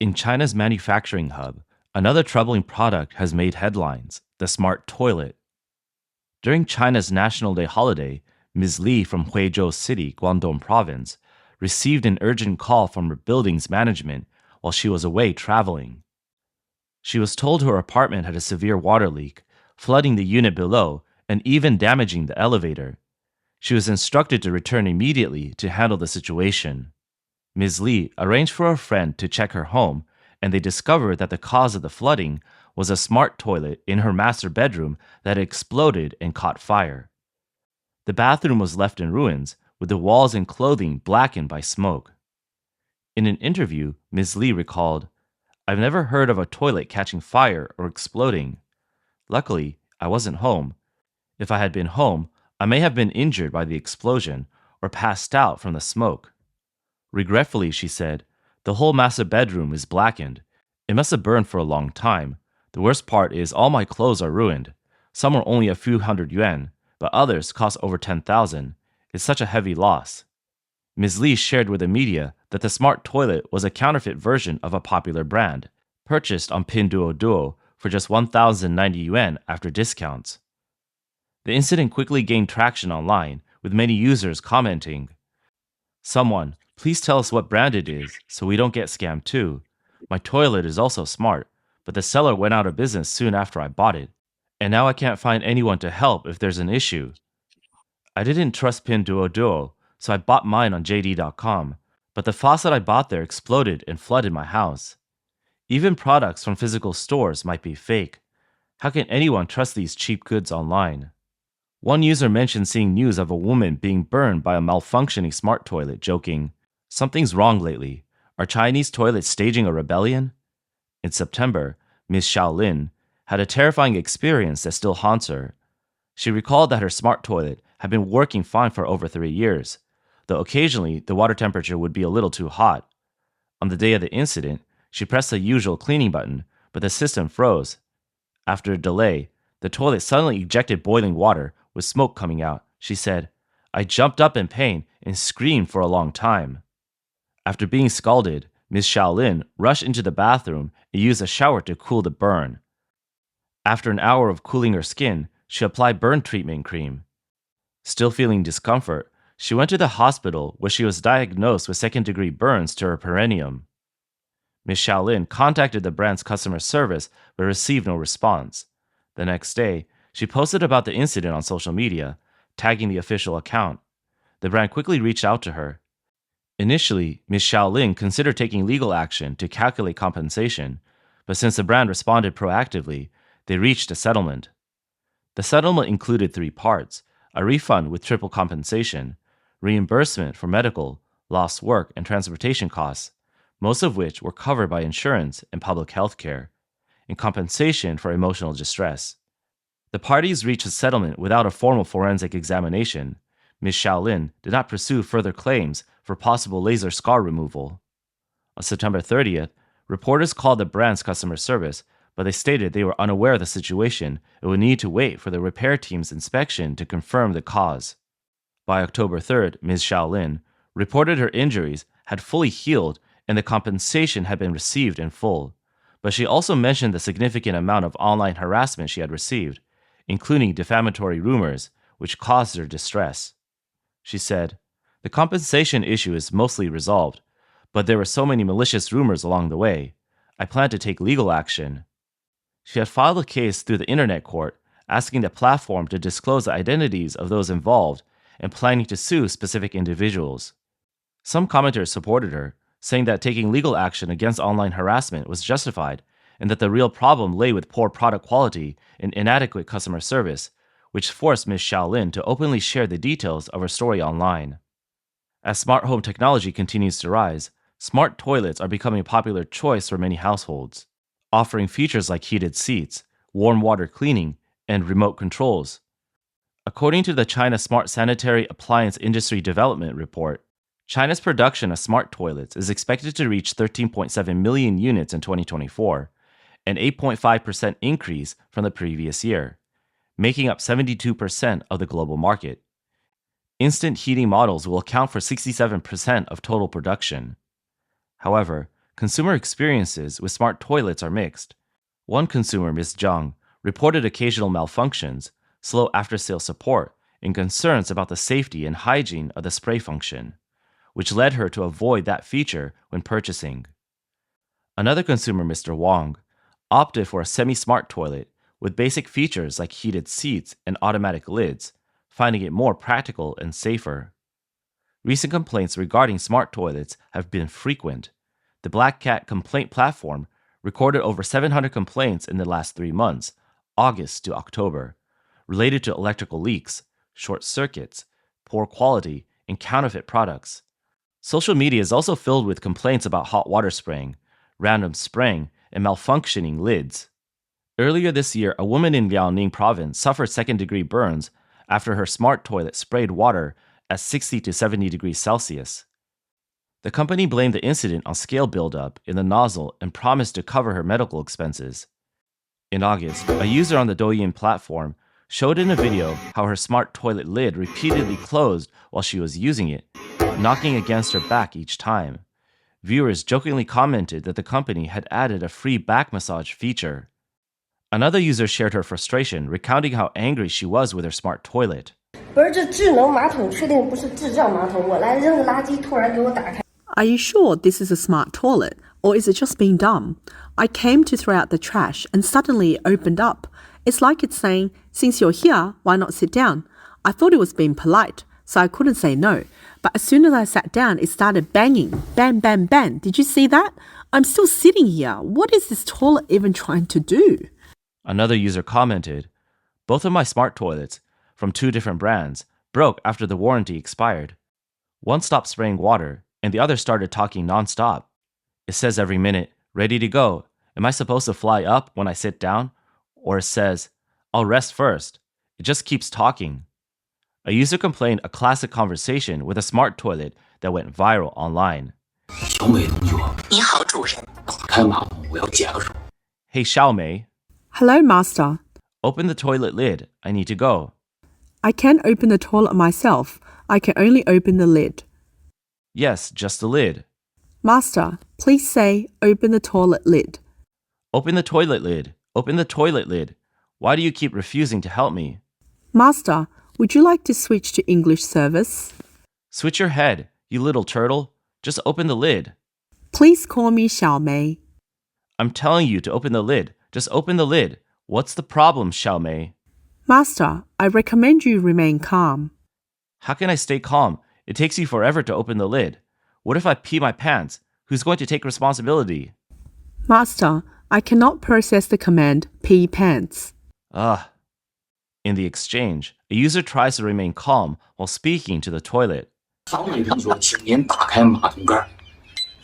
In China's manufacturing hub, another troubling product has made headlines: the smart toilet. During China's National Day holiday, Ms. Li from Huizhou City, Guangdong Province, received an urgent call from her building's management while she was away traveling. She was told her apartment had a severe water leak, flooding the unit below and even damaging the elevator. She was instructed to return immediately to handle the situation. Ms. Li arranged for a friend to check her home, and they discovered that the cause of the flooding was a smart toilet in her master bedroom that had exploded and caught fire. The bathroom was left in ruins, with the walls and clothing blackened by smoke. In an interview, Ms. Li recalled, "I've never heard of a toilet catching fire or exploding. Luckily, I wasn't home. If I had been home, I may have been injured by the explosion or passed out from the smoke." Regretfully, she said, "The whole master bedroom is blackened. It must have burned for a long time. The worst part is all my clothes are ruined. Some are only a few hundred yuan, but others cost over 10,000. It's such a heavy loss." Ms. Li shared with the media that the smart toilet was a counterfeit version of a popular brand, purchased on Pinduoduo for just 1,090 yuan after discounts. The incident quickly gained traction online, with many users commenting, "Someone, please tell us what brand it is so we don't get scammed too. My toilet is also smart, but the seller went out of business soon after I bought it, and now I can't find anyone to help if there's an issue. I didn't trust Pinduoduo, so I bought mine on JD.com, but the faucet I bought there exploded and flooded my house. Even products from physical stores might be fake. How can anyone trust these cheap goods online?" One user mentioned seeing news of a woman being burned by a malfunctioning smart toilet, joking, "Something's wrong lately. Are Chinese toilets staging a rebellion?" In September, Ms. Xiaolin had a terrifying experience that still haunts her. She recalled that her smart toilet had been working fine for over 3 years, though occasionally the water temperature would be a little too hot. On the day of the incident, she pressed the usual cleaning button, but the system froze. After a delay, the toilet suddenly ejected boiling water with smoke coming out. She said, "I jumped up in pain and screamed for a long time." After being scalded, Ms. Xiaolin rushed into the bathroom and used a shower to cool the burn. After an hour of cooling her skin, she applied burn treatment cream. Still feeling discomfort, she went to the hospital where she was diagnosed with second-degree burns to her perineum. Ms. Xiaolin contacted the brand's customer service but received no response. The next day, she posted about the incident on social media, tagging the official account. The brand quickly reached out to her. Initially, Ms. Xiaolin considered taking legal action to calculate compensation, but since the brand responded proactively, they reached a settlement. The settlement included 3 parts: a refund with triple compensation, reimbursement for medical, lost work, and transportation costs, most of which were covered by insurance and public health care, and compensation for emotional distress. The parties reached a settlement without a formal forensic examination. Ms. Xiaolin did not pursue further claims for possible laser scar removal. On September 30th, reporters called the brand's customer service, but they stated they were unaware of the situation and would need to wait for the repair team's inspection to confirm the cause. By October 3rd, Ms. Xiaolin reported her injuries had fully healed and the compensation had been received in full, but she also mentioned the significant amount of online harassment she had received, including defamatory rumors, which caused her distress. She said, "The compensation issue is mostly resolved, but there were so many malicious rumors along the way. I plan to take legal action." She had filed a case through the internet court, asking the platform to disclose the identities of those involved and planning to sue specific individuals. Some commenters supported her, saying that taking legal action against online harassment was justified and that the real problem lay with poor product quality and inadequate customer service, which forced Ms. Xiaolin to openly share the details of her story online. As smart home technology continues to rise, smart toilets are becoming a popular choice for many households, offering features like heated seats, warm water cleaning, and remote controls. According to the China Smart Sanitary Appliance Industry Development Report, China's production of smart toilets is expected to reach 13.7 million units in 2024, an 8.5% increase from the previous year, making up 72% of the global market. Instant heating models will account for 67% of total production. However, consumer experiences with smart toilets are mixed. One consumer, Ms. Zhang, reported occasional malfunctions, slow after-sale support, and concerns about the safety and hygiene of the spray function, which led her to avoid that feature when purchasing. Another consumer, Mr. Wang, opted for a semi-smart toilet with basic features like heated seats and automatic lids, finding it more practical and safer. Recent complaints regarding smart toilets have been frequent. The Black Cat complaint platform recorded over 700 complaints in the last 3 months, August to October, related to electrical leaks, short circuits, poor quality, and counterfeit products. Social media is also filled with complaints about hot water spraying, random spraying, and malfunctioning lids. Earlier this year, a woman in Liaoning province suffered second-degree burns after her smart toilet sprayed water at 60 to 70 degrees Celsius. The company blamed the incident on scale buildup in the nozzle and promised to cover her medical expenses. In August, a user on the Douyin platform showed in a video how her smart toilet lid repeatedly closed while she was using it, knocking against her back each time. Viewers jokingly commented that the company had added a free back massage feature. Another user shared her frustration, recounting how angry she was with her smart toilet. 不是这智能马桶确定不是智障马桶，我来扔个垃圾突然给我打开。 Are you sure this is a smart toilet, or is it just being dumb? I came to throw out the trash and suddenly it opened up. It's like it's saying, since you're here, why not sit down? I thought it was being polite, so I couldn't say no. But as soon as I sat down, it started banging. Bang, bang, bang. Did you see that? I'm still sitting here. What is this toilet even trying to do? Another user commented, "Both of my smart toilets, from 2 different brands, broke after the warranty expired. One stopped spraying water, and the other started talking nonstop. It says every minute, 'Ready to go.' Am I supposed to fly up when I sit down? Or it says, 'I'll rest first.' It just keeps talking." A user complained a classic conversation with a smart toilet that went viral online. 小美同学，你好，主人。打开马桶，我要解个手。 "Hey Xiaomei, Hello, master. open the toilet lid. I need to go." I can't open the toilet myself. I can only open the lid. "Yes, just the lid." Master, please say, open the toilet lid. "Open the toilet lid. Open the toilet lid. Why do you keep refusing to help me?" Master, would you like to switch to English service? "Switch your head, you little turtle. Just open the lid." Please call me Xiaomei. "I'm telling you to open the lid. Just open the lid. What's the problem, Xiaomei?" Master, I recommend you remain calm. "How can I stay calm? It takes you forever to open the lid. What if I pee my pants? Who's going to take responsibility?" Master, I cannot process the command pee pants. Ugh. In the exchange, a user tries to remain calm while speaking to the toilet. 小美同学，请您打开马桶盖。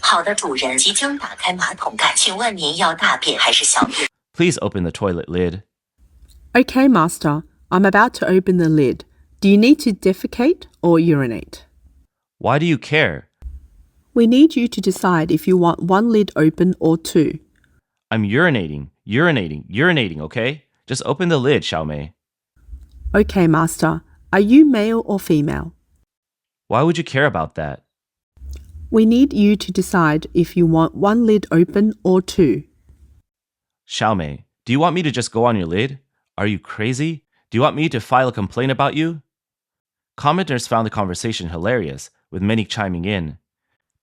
好的，主人，即将打开马桶盖，请问您要大便还是小便？ Please open the toilet lid. Okay, master, I'm about to open the lid. Do you need to defecate or urinate? Why do you care? We need you to decide if you want 1 lid open or 2. I'm urinating, okay? Just open the lid, Xiaomei. Okay, master. Are you male or female? Why would you care about that? We need you to decide if you want 1 lid open or 2. Xiaomei, do you want me to just go on your lid? Are you crazy? Do you want me to file a complaint about you? Commenters found the conversation hilarious, with many chiming in.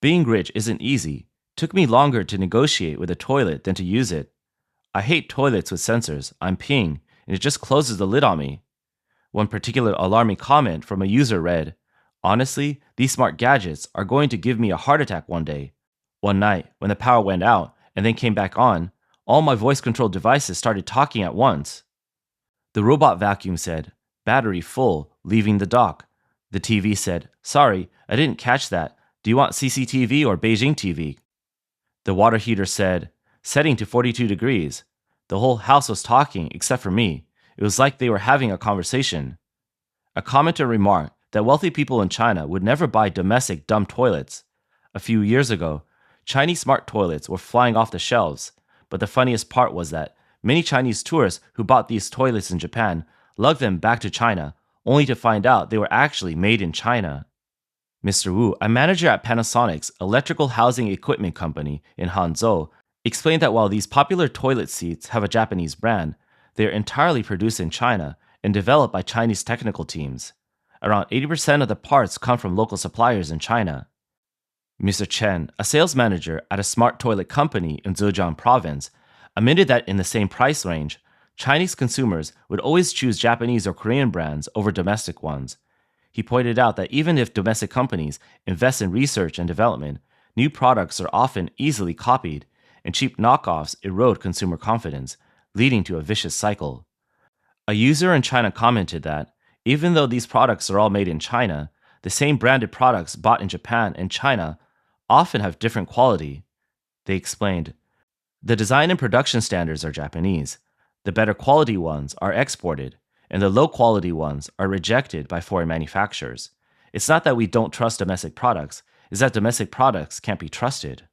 Being rich isn't easy. Took me longer to negotiate with a toilet than to use it. I hate toilets with sensors. I'm peeing, and it just closes the lid on me. One particular alarming comment from a user read, "Honestly, these smart gadgets are going to give me a heart attack one day. One night, when the power went out and then came back on, all my voice-controlled devices started talking at once." The robot vacuum said, "Battery full, leaving the dock." The TV said, "Sorry, I didn't catch that. Do you want CCTV or Beijing TV?" The water heater said, "Setting to 42 degrees." The whole house was talking except for me. It was like they were having a conversation. A commenter remarked that wealthy people in China would never buy domestic dumb toilets. A few years ago, Chinese smart toilets were flying off the shelves, but the funniest part was that many Chinese tourists who bought these toilets in Japan lugged them back to China, only to find out they were actually made in China. Mr. Wu, a manager at Panasonic's electrical housing equipment company in Hangzhou, explained that while these popular toilet seats have a Japanese brand, they are entirely produced in China and developed by Chinese technical teams. Around 80% of the parts come from local suppliers in China. Mr. Chen, a sales manager at a smart toilet company in Zhejiang province, admitted that in the same price range, Chinese consumers would always choose Japanese or Korean brands over domestic ones. He pointed out that even if domestic companies invest in research and development, new products are often easily copied, and cheap knockoffs erode consumer confidence, leading to a vicious cycle. A user in China commented that, even though these products are all made in China, the same branded products bought in Japan and China often have different quality. They explained, the design and production standards are Japanese, the better quality ones are exported, and the low-quality ones are rejected by foreign manufacturers. It's not that we don't trust domestic products, it's that domestic products can't be trusted.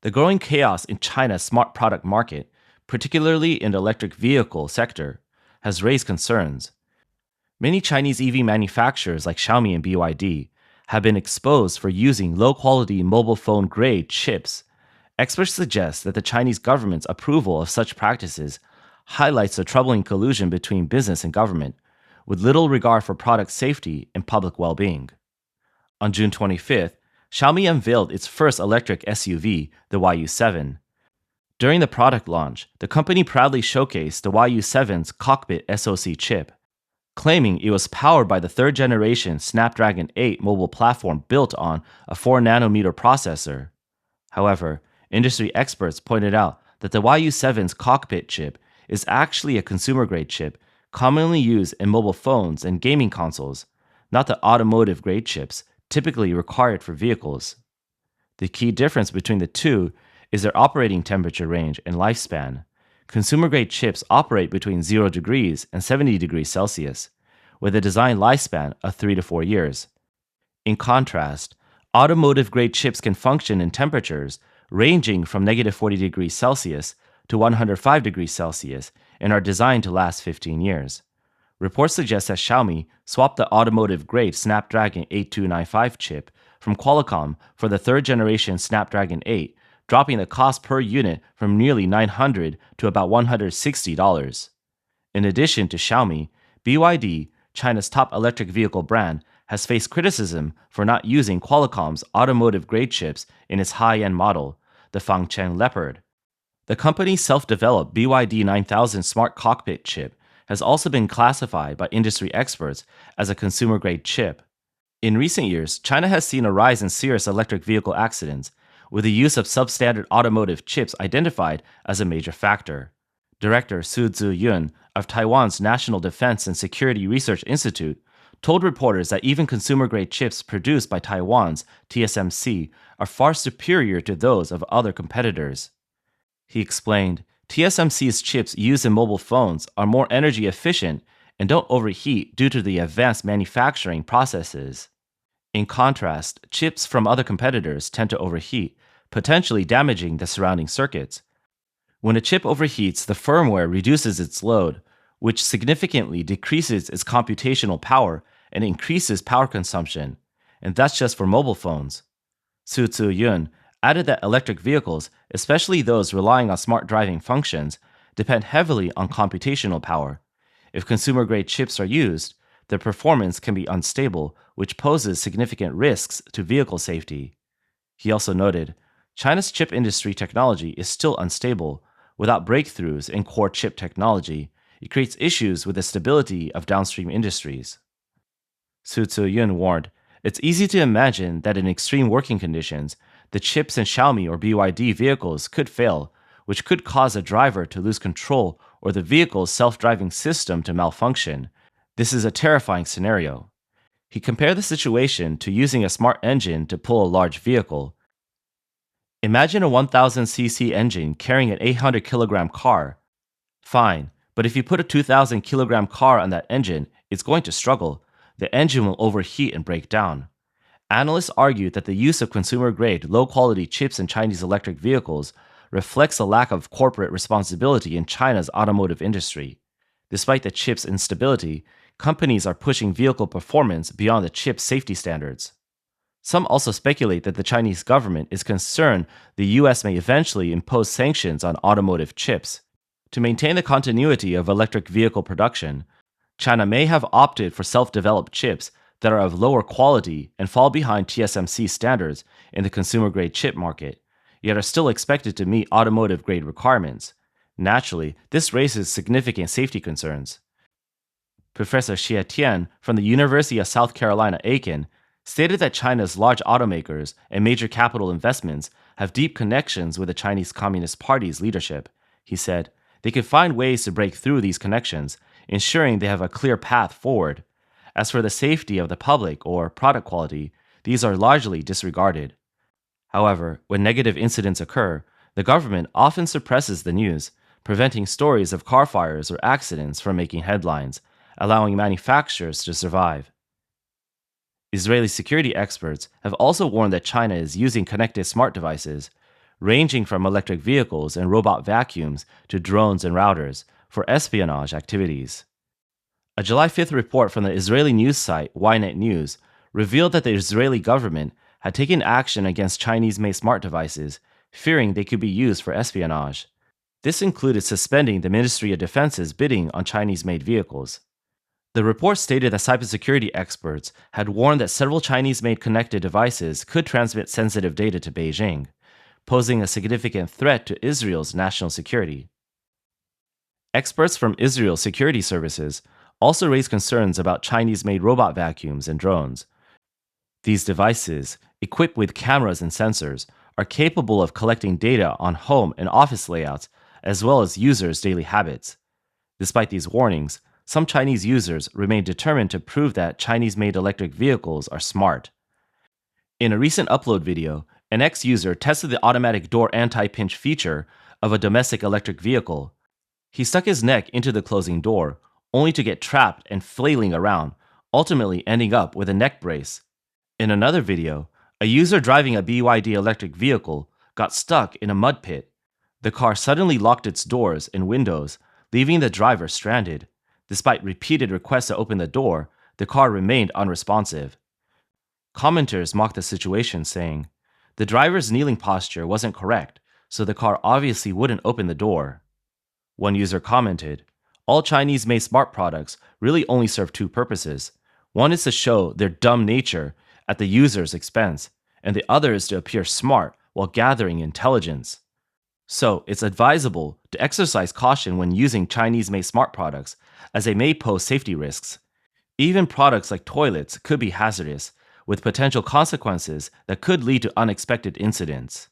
The growing chaos in China's smart product market, particularly in the electric vehicle sector, has raised concerns. Many Chinese EV manufacturers like Xiaomi and BYD have been exposed for using low-quality mobile phone-grade chips. Experts suggest that the Chinese government's approval of such practices highlights the troubling collusion between business and government, with little regard for product safety and public well-being. On June 25th, Xiaomi unveiled its first electric SUV, the YU7. During the product launch, the company proudly showcased the YU7's cockpit SoC chip, claiming it was powered by the third-generation Snapdragon 8 mobile platform built on a 4nm processor. However, industry experts pointed out that the YU7's cockpit chip is actually a consumer-grade chip commonly used in mobile phones and gaming consoles, not the automotive-grade chips typically required for vehicles. The key difference between the two is their operating temperature range and lifespan. Consumer-grade chips operate between 0 degrees and 70 degrees Celsius, with a design lifespan of 3 to 4 years. In contrast, automotive-grade chips can function in temperatures ranging from -40 degrees Celsius to 105 degrees Celsius and are designed to last 15 years. Reports suggest that Xiaomi swapped the automotive-grade Snapdragon 8295 chip from Qualcomm for the third-generation Snapdragon 8, dropping the cost per unit from nearly $900 to about $160. In addition to Xiaomi, BYD, China's top electric vehicle brand, has faced criticism for not using Qualcomm's automotive-grade chips in its high-end model, the Fangcheng Leopard. The company's self-developed BYD 9000 smart cockpit chip has also been classified by industry experts as a consumer-grade chip. In recent years, China has seen a rise in serious electric vehicle accidents, with the use of substandard automotive chips identified as a major factor. Director Su Ziyun of Taiwan's National Defense and Security Research Institute told reporters that even consumer-grade chips produced by Taiwan's TSMC are far superior to those of other competitors. He explained, TSMC's chips used in mobile phones are more energy efficient and don't overheat due to the advanced manufacturing processes. In contrast, chips from other competitors tend to overheat, potentially damaging the surrounding circuits. When a chip overheats, the firmware reduces its load, which significantly decreases its computational power and increases power consumption, and that's just for mobile phones. Su Ziyun added that electric vehicles, especially those relying on smart driving functions, depend heavily on computational power. If consumer-grade chips are used, their performance can be unstable, which poses significant risks to vehicle safety. He also noted, China's chip industry technology is still unstable. Without breakthroughs in core chip technology, it creates issues with the stability of downstream industries. Su Ziyun warned, it's easy to imagine that in extreme working conditions, the chips in Xiaomi or BYD vehicles could fail, which could cause a driver to lose control or the vehicle's self-driving system to malfunction. This is a terrifying scenario. He compared the situation to using a smart engine to pull a large vehicle. Imagine a 1000cc engine carrying an 800-kilogram car. Fine, but if you put a 2000-kilogram car on that engine, it's going to struggle. The engine will overheat and break down. Analysts argue that the use of consumer-grade, low-quality chips in Chinese electric vehicles reflects a lack of corporate responsibility in China's automotive industry. Despite the chip's instability, companies are pushing vehicle performance beyond the chip's safety standards. Some also speculate that the Chinese government is concerned the US may eventually impose sanctions on automotive chips. To maintain the continuity of electric vehicle production, China may have opted for self-developed chips that are of lower quality and fall behind TSMC standards in the consumer-grade chip market, yet are still expected to meet automotive-grade requirements. Naturally, this raises significant safety concerns. Professor Xie Tian from the University of South Carolina, Aiken, stated that China's large automakers and major capital investments have deep connections with the Chinese Communist Party's leadership. He said, they can find ways to break through these connections, ensuring they have a clear path forward. As for the safety of the public or product quality, these are largely disregarded. However, when negative incidents occur, the government often suppresses the news, preventing stories of car fires or accidents from making headlines, allowing manufacturers to survive. Israeli security experts have also warned that China is using connected smart devices, ranging from electric vehicles and robot vacuums to drones and routers, for espionage activities. A July 5th report from the Israeli news site Ynet News revealed that the Israeli government had taken action against Chinese-made smart devices, fearing they could be used for espionage. This included suspending the Ministry of Defense's bidding on Chinese-made vehicles. The report stated that cybersecurity experts had warned that several Chinese-made connected devices could transmit sensitive data to Beijing, posing a significant threat to Israel's national security. Experts from Israel's security services also raised concerns about Chinese-made robot vacuums and drones. These devices, equipped with cameras and sensors, are capable of collecting data on home and office layouts, as well as users' daily habits. Despite these warnings, some Chinese users remain determined to prove that Chinese-made electric vehicles are smart. In a recent upload video, an ex-user tested the automatic door anti-pinch feature of a domestic electric vehicle. He stuck his neck into the closing door, only to get trapped and flailing around, ultimately ending up with a neck brace. In another video, a user driving a BYD electric vehicle got stuck in a mud pit. The car suddenly locked its doors and windows, leaving the driver stranded. Despite repeated requests to open the door, the car remained unresponsive. Commenters mocked the situation, saying, the driver's kneeling posture wasn't correct, so the car obviously wouldn't open the door. One user commented, all Chinese-made smart products really only serve two purposes. One is to show their dumb nature at the user's expense, and the other is to appear smart while gathering intelligence. So it's advisable to exercise caution when using Chinese-made smart products, as they may pose safety risks. Even products like toilets could be hazardous, with potential consequences that could lead to unexpected incidents.